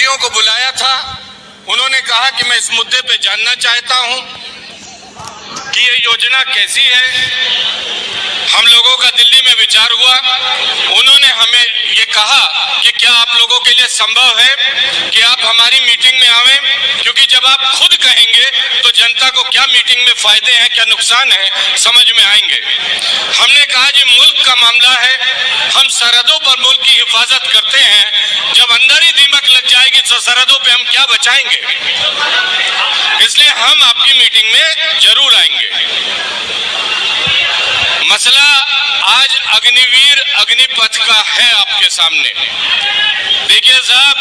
मंत्रियों को बुलाया था। उन्होंने कहा कि मैं इस मुद्दे पे जानना चाहता हूं कि ये योजना कैसी है। हम लोगों का दिल्ली में विचार हुआ। उन्होंने हमें ये कहा कि क्या आप लोगों के लिए संभव है कि आप हमारी मीटिंग में आवें, क्योंकि जब आप खुद कहेंगे तो जनता को क्या मीटिंग में फायदे हैं, क्या नुकसान है, समझ में आएंगे। हमने कहा जी मुल्क का मामला है, हम सरहदों पर मुल्क की हिफाजत करते हैं। जब अंदर ही दीमक लग जाएगी तो सरहदों पे हम क्या बचाएंगे, इसलिए हम आपकी मीटिंग में जरूर आएंगे। मसला आज अग्निवीर अग्निपथ का है आपके सामने। देखिए साहब,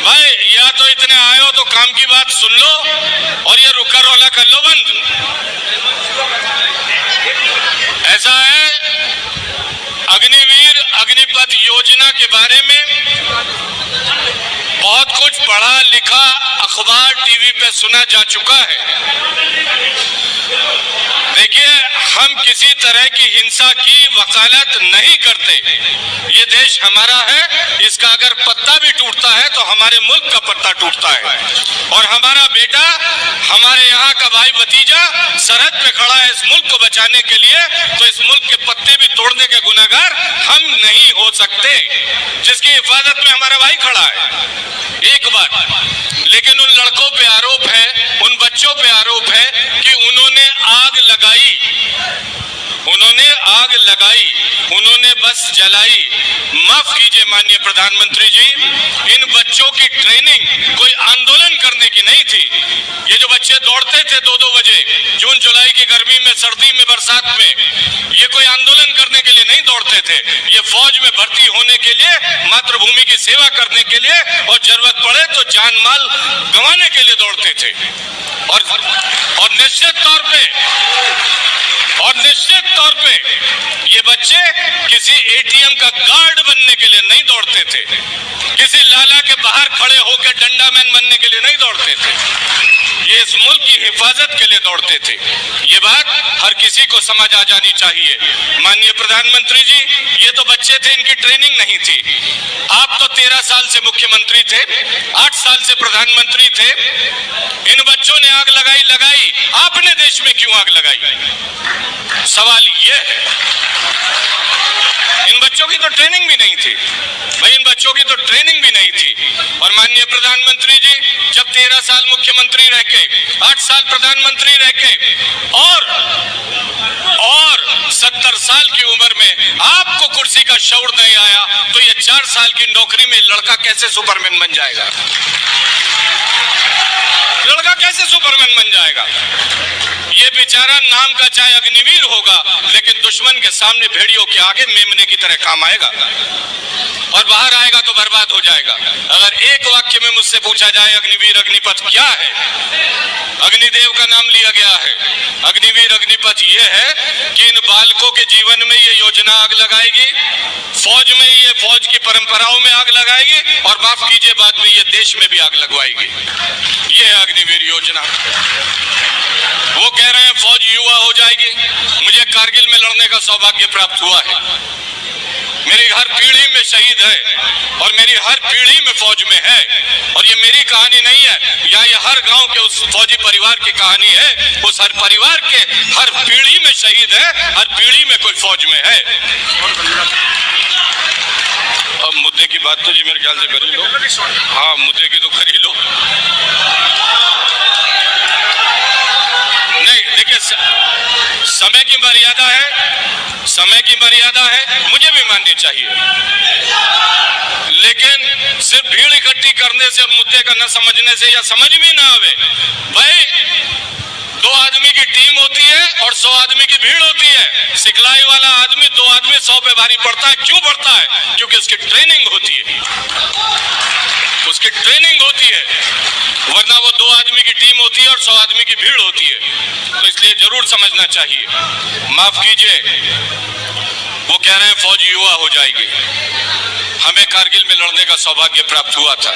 भाई या तो इतने आए हो तो काम की बात सुन लो और ये रुका रोला कर लो बंद। ऐसा है, अग्निवीर अग्निपथ योजना के बारे में बहुत कुछ पढ़ा लिखा, अखबार टीवी पे सुना जा चुका है। देखिए, हम किसी तरह की हिंसा की वकालत नहीं करते। ये देश हमारा है, इसका अगर पत्ता भी टूटता है तो हमारे मुल्क का पत्ता टूटता है। और हमारा बेटा, हमारे यहाँ का भाई भतीजा सरहद पे खड़ा है इस मुल्क को बचाने के लिए, तो इस मुल्क के पत्ते भी तोड़ने के गुनहगार हम नहीं हो सकते, जिसकी हिफाजत में हमारा भाई खड़ा है। एक बात, लेकिन उन लड़कों पे आरोप है, उन बच्चों पे आरोप है कि उन्होंने आग लगाई, उन्होंने बस जलाई। माफ कीजिए माननीय प्रधानमंत्री जी, इन बच्चों की ट्रेनिंग कोई आंदोलन करने की नहीं थी। ये जो बच्चे दौड़ते थे 2-2 बजे जून जुलाई की गर्मी में, सर्दी में, बरसात में, ये कोई आंदोलन करने के लिए नहीं दौड़ते थे। ये फौज में भर्ती होने के लिए, मातृभूमि की सेवा करने के लिए और जरूरत पड़े तो जान माल गंवाने के लिए दौड़ते थे। और निश्चित तौर पे ये बच्चे किसी एटीएम का गार्ड बनने के लिए नहीं दौड़ते थे, किसी लाला के बाहर खड़े होकर डंडामैन बनने के लिए नहीं दौड़ते थे, ये इस मुल्क की हिफाजत के लिए दौड़ते थे। ये बात हर किसी को समझ आ जानी चाहिए। माननीय प्रधानमंत्री जी, ये तो बच्चे थे, इनकी ट्रेनिंग नहीं थी। आप तो 13 साल से मुख्यमंत्री थे, 8 साल से प्रधानमंत्री थे। इन बच्चों ने आग लगाई, आपने देश में क्यों आग लगाई? सवाल ये है। इन बच्चों की तो ट्रेनिंग भी नहीं थी भाई, इन बच्चों की तो ट्रेनिंग भी नहीं थी। और माननीय प्रधानमंत्री जी, जब 13 साल मुख्यमंत्री रह के, 8 साल प्रधानमंत्री रह के और 70 साल की उम्र में आपको कुर्सी का शऊर नहीं आया, तो ये 4 साल की नौकरी में लड़का कैसे सुपरमैन बन जाएगा? लड़का कैसे सुपरमैन बन जाएगा? ये बेचारा नाम का चाहे अग्निवीर होगा, लेकिन दुश्मन के सामने भेड़ियों के आगे मेमने की तरह काम आएगा और बाहर आएगा तो बर्बाद हो जाएगा। अगर एक वाक्य में मुझसे पूछा जाए अग्निवीर अग्निपथ क्या है, अग्निदेव का नाम लिया गया है। अग्निवीर अग्निपथ ये है कि इन बालकों के जीवन में ये योजना आग लगाएगी, फौज में ये फौज की परंपराओं में आग लगाएगी, और माफ कीजिए बाद में ये देश में भी आग लगवाएगी। ये है अग्निवीर योजना। वो कह रहे हैं फौज युवा हो जाएगी। मुझे कारगिल में लड़ने का सौभाग्य प्राप्त हुआ है। मेरी हर पीढ़ी में शहीद है और मेरी हर पीढ़ी में फौज में है। और ये मेरी कहानी नहीं है, या ये हर गांव के उस फौजी परिवार की कहानी है। उस हर परिवार के हर पीढ़ी में शहीद है, हर पीढ़ी में कोई फौज में है। अब मुद्दे की बात तो जी मेरे ख्याल से कर ही लो। हाँ, मुद्दे की तो कर ही लो। नहीं, देखिए, समय की मर्यादा है, मुझे भी माननी चाहिए। लेकिन सिर्फ भीड़ इकट्ठी करने से और मुद्दे का न समझने से, या समझ में ना आवे, भाई 2 आदमी की टीम होती है और 100 आदमी की भीड़ होती है। सिखलाई वाला आदमी 2 आदमी 100 पे भारी पड़ता है। क्यों पड़ता है? क्योंकि उसकी ट्रेनिंग होती है, उसकी ट्रेनिंग होती है। वरना वो 2 आदमी की टीम होती है और 100 आदमी की भीड़ होती है। तो इसलिए जरूर समझना चाहिए। माफ कीजिए, वो कह रहे हैं फौज युवा हो जाएगी। हमें कारगिल में लड़ने का सौभाग्य प्राप्त हुआ था।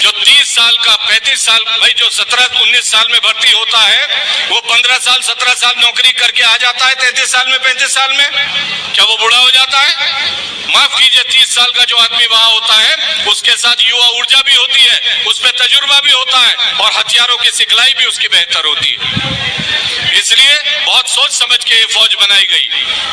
जो 30 साल का, 35 साल, भाई जो 17-19 साल में भर्ती होता है, वो 15 साल 17 साल नौकरी करके आ जाता है 33 साल में, 35 साल में। क्या वो बूढ़ा हो जाता है? माफ कीजिए, 30 साल का जो आदमी वहां होता है, उसके साथ युवा ऊर्जा भी होती है, तजुर्बा भी होता है और हथियारों की सिखलाई भी उसकी बेहतर होती है। इसलिए बहुत सोच समझ के ये फौज बनाई गई।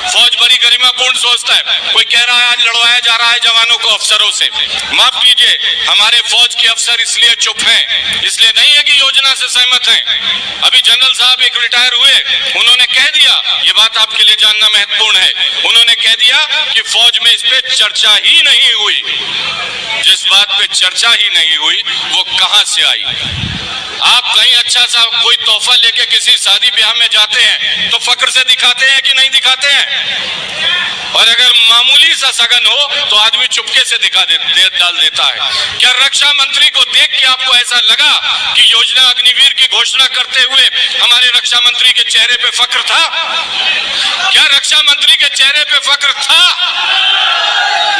फौज बड़ी गरिमापूर्ण सोचता है। कोई कह रहा है आज लड़वाया जा रहा है जवानों को अफसरों से। माफ कीजिए, हमारे फौज के अफसर इसलिए चुप हैं, इसलिए नहीं है कि योजना से सहमत हैं। अभी जनरल साहब एक रिटायर हुए, उन्होंने कह दिया, ये बात आपके लिए जानना महत्वपूर्ण है, उन्होंने कह दिया कि फौज में इस पे चर्चा ही नहीं हुई। जिस बात पे चर्चा ही नहीं हुई वो कहां से आई? आप कहीं अच्छा सा कोई तोहफा लेके किसी शादी ब्याह में जाते हैं तो फक्र से दिखाते हैं कि नहीं दिखाते हैं? और अगर मामूली सा सगन हो तो आदमी चुपके से डाल देता है। क्या रक्षा मंत्री को देख के आपको ऐसा लगा कि योजना अग्निवीर की घोषणा करते हुए हमारे रक्षा मंत्री के चेहरे पे फक्र था? क्या रक्षा मंत्री के चेहरे पे फक्र था?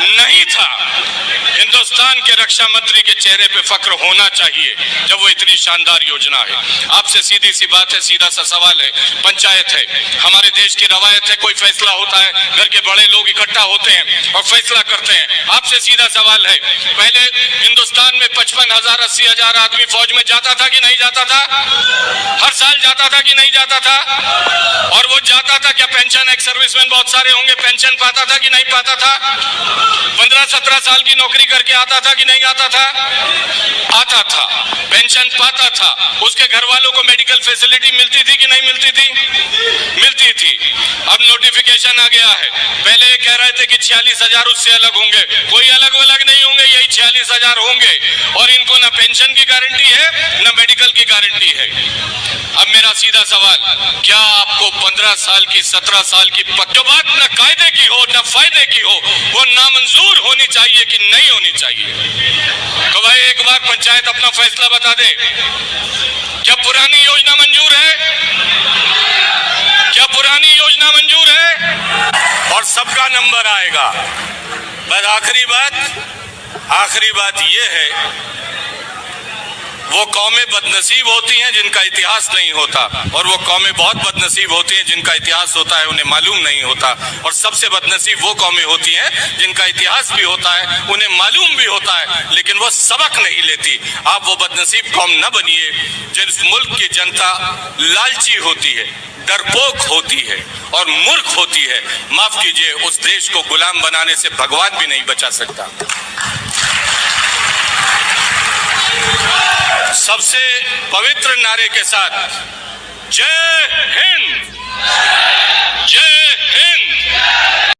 नहीं था। हिंदुस्तान के रक्षा मंत्री के चेहरे पे फक्र होना चाहिए जब वो इतनी शानदार योजना है। आपसे सीधी सी बात है, सीधा सा सवाल है। पंचायत है, हमारे देश की रवायत है, कोई फैसला होता है घर के बड़े लोग इकट्ठा होते हैं और फैसला करते हैं। आपसे सीधा सवाल है, पहले हिंदुस्तान में 55,000 80,000 आदमी फौज में जाता था कि नहीं जाता था? हर साल जाता था कि नहीं जाता था? और वो जाता था क्या पेंशन? एक्स सर्विसमैन बहुत सारे होंगे, पेंशन पाता था कि नहीं पाता था? 15-17 साल की नौकरी करके आता था कि नहीं आता था? आता था, पेंशन पाता था। उसके घर वालों को मेडिकल फैसिलिटी मिलती थी कि नहीं मिलती थी? मिलती थी। अब नोटिफिकेशन आ गया है। पहले ये कह रहे थे कि 46,000 उससे अलग होंगे, कोई अलग अलग नहीं होंगे, यही 46,000 होंगे। और इनको ना पेंशन की गारंटी है ना मेडिकल की गारंटी है। अब मेरा सीधा सवाल, क्या आपको 15 साल की 17 साल की जो बात न कायदे की हो न फायदे की हो वो नामंजूर होनी चाहिए कि नहीं होनी चाहिए? तो भाई एक बार पंचायत अपना फैसला बता दे। क्या पुरानी योजना मंजूर है? क्या पुरानी योजना मंजूर है? और सबका नंबर आएगा। बस आखिरी बात ये है, वो कौमें बदनसीब होती हैं जिनका इतिहास नहीं होता, और वो कौमें बहुत बदनसीब होती हैं जिनका इतिहास होता है उन्हें मालूम नहीं होता। और सबसे बदनसीब वो कौमें होती हैं जिनका इतिहास भी होता है, उन्हें मालूम भी होता है, लेकिन वो सबक नहीं लेती। आप वो बदनसीब कौम न बनिए जिस मुल्क की जनता लालची होती है, डरपोक होती है और मूर्ख होती है। माफ कीजिए, उस देश को गुलाम बनाने से भगवान भी नहीं बचा सकता। सबसे पवित्र नारे के साथ जय हिंद, जय हिंद।